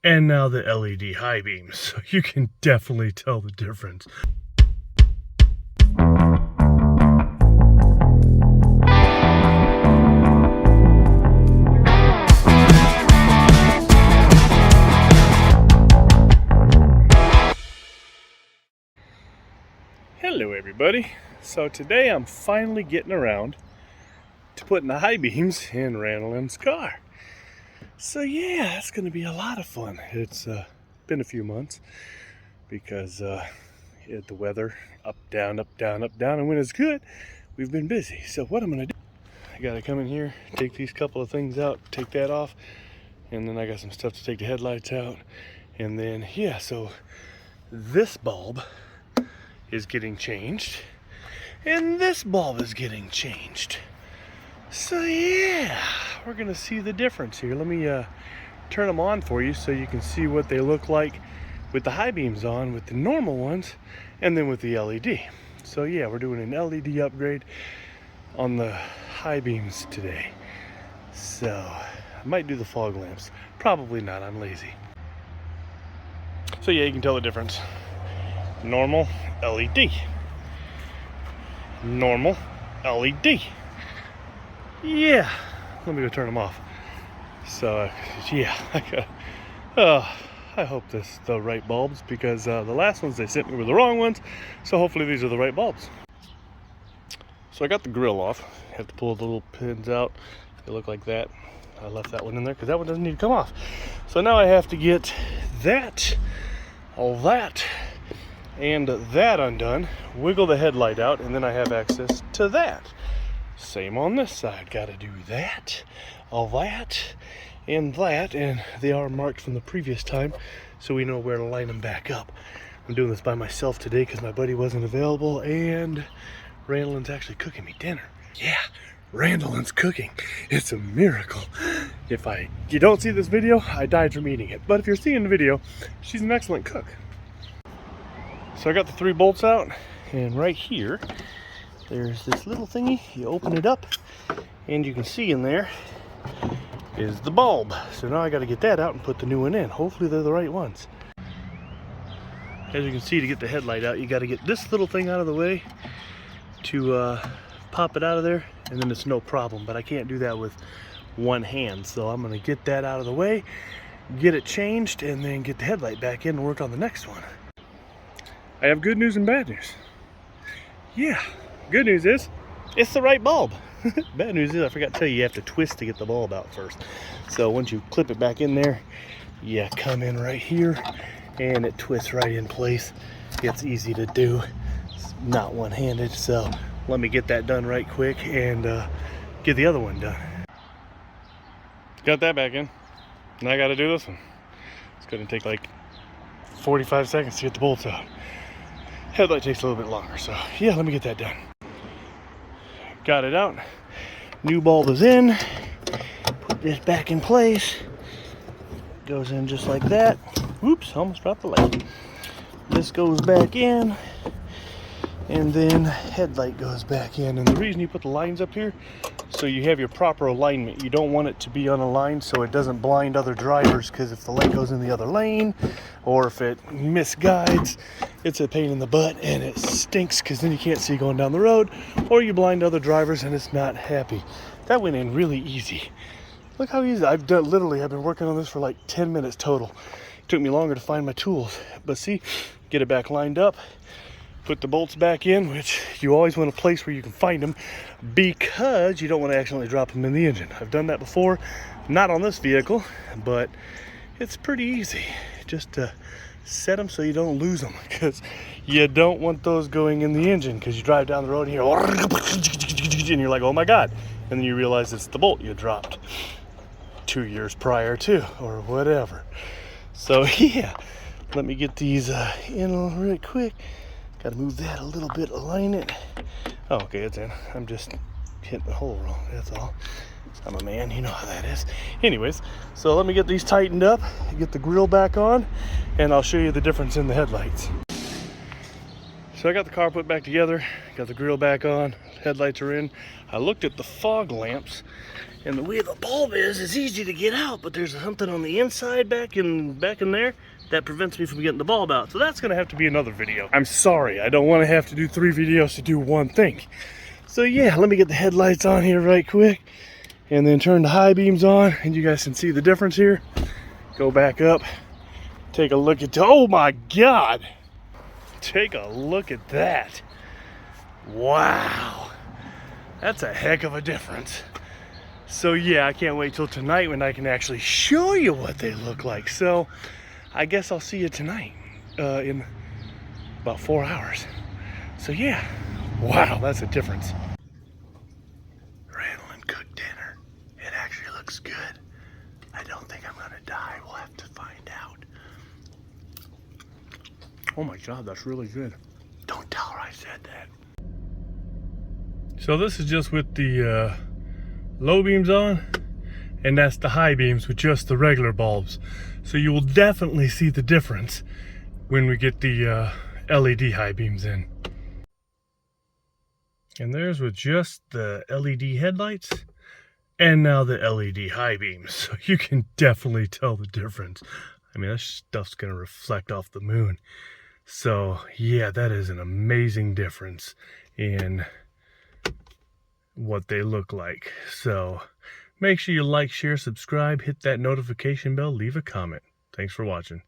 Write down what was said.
And now the LED high beams, so you can definitely tell the difference. Hello everybody. So today I'm finally getting around to putting the high beams in Randall's car. So yeah, it's going to be a lot of fun. It's been a few months because the weather up, down, and when it's good, we've been busy. So what I'm going to do, I got to come in here, take these couple of things out, take that off, and then I got some stuff to take the headlights out. And then, yeah, so this bulb is getting changed, and this bulb is getting changed. So yeah, we're gonna see the difference here. Let me turn them on for you so you can see what they look like with the high beams on, with the normal ones, and then with the LED. So yeah, we're doing an LED upgrade on the high beams today. So I might do the fog lamps. Probably not, I'm lazy. So yeah, you can tell the difference. Normal LED. Normal LED. Yeah, let me go turn them off. So yeah, I hope this is the right bulbs, because the last ones they sent me were the wrong ones. So hopefully these are the right bulbs. So I got the grill off. I have to pull the little pins out. They look like that. I left that one in there because that one doesn't need to come off. So now I have to get that, all that, and that undone, wiggle the headlight out, and then I have access to that. Same on this side, gotta do that, all that, and they are marked from the previous time, so we know where to line them back up. I'm doing this by myself today because my buddy wasn't available, and Randall's actually cooking me dinner. Yeah, Randall's cooking. It's a miracle. If you don't see this video, I died from eating it. But if you're seeing the video, she's an excellent cook. So I got the 3 bolts out, and right here, there's this little thingy. You open it up, and you can see in there is the bulb. So now I got to get that out and put the new one in. Hopefully they're the right ones. As you can see, to get the headlight out, you got to get this little thing out of the way to pop it out of there, and then it's no problem. But I can't do that with one hand, so I'm going to get that out of the way, get it changed, and then get the headlight back in and work on the next one. I have good news and bad news. Yeah, good news is it's the right bulb. Bad news is I forgot to tell you have to twist to get the bulb out first. So once you clip it back in there, you come in right here and it twists right in place. It's easy to do. It's not one-handed, so let me get that done right quick and get the other one done. Got that back in. Now I got to do this one. It's going to take like 45 seconds to get the bolts out. Headlight takes a little bit longer, so yeah, let me get that done. Got it out. New bulb is in. Put this back in place. Goes in just like that. Oops, almost dropped the light. This goes back in, and then headlight goes back in. And the reason you put the lines up here, so you have your proper alignment. You don't want it to be unaligned so it doesn't blind other drivers, because if the light goes in the other lane or if it misguides, it's a pain in the butt and it stinks, because then you can't see going down the road, or you blind other drivers and it's not happy. That went in really easy. Look how easy. I've been working on this for like 10 minutes total. It took me longer to find my tools, but see, get it back lined up, put the bolts back in, which you always want a place where you can find them, because you don't want to accidentally drop them in the engine. I've done that before, not on this vehicle, but it's pretty easy. Just to set them so you don't lose them, because you don't want those going in the engine, because you drive down the road and you're like, oh my god, and then you realize it's the bolt you dropped 2 years prior to, or whatever. So yeah, let me get these in really quick. Got to move that a little bit, align it. Oh, okay, it's in. I'm just hitting the hole wrong, that's all. I'm a man, you know how that is. Anyways, so let me get these tightened up, get the grill back on, and I'll show you the difference in the headlights. So I got the car put back together, got the grill back on, headlights are in. I looked at the fog lamps, And the way the bulb is, it's easy to get out, but there's something on the inside back in there that prevents me from getting the bulb out. So that's gonna have to be another video. I'm sorry, I don't wanna have to do 3 videos to do one thing. So yeah, let me get the headlights on here right quick and then turn the high beams on and you guys can see the difference here. Go back up, take a look at, oh my God. Take a look at that. Wow, that's a heck of a difference. So yeah, I can't wait till tonight when I can actually show you what they look like. So I guess I'll see you tonight in about 4 hours. So yeah, wow, that's a difference. Randall and cooked dinner. It actually looks good. I don't think I'm gonna die. We'll have to find out. Oh my God, that's really good. Don't tell her I said that. So this is just with the low beams on, and that's the high beams with just the regular bulbs. So you will definitely see the difference when we get the LED high beams in. And there's with just the LED headlights and now the LED high beams. So you can definitely tell the difference. I mean, that stuff's gonna reflect off the moon. So yeah, that is an amazing difference in what they look like. So make sure you like, share, subscribe, hit that notification bell, leave a comment. Thanks for watching.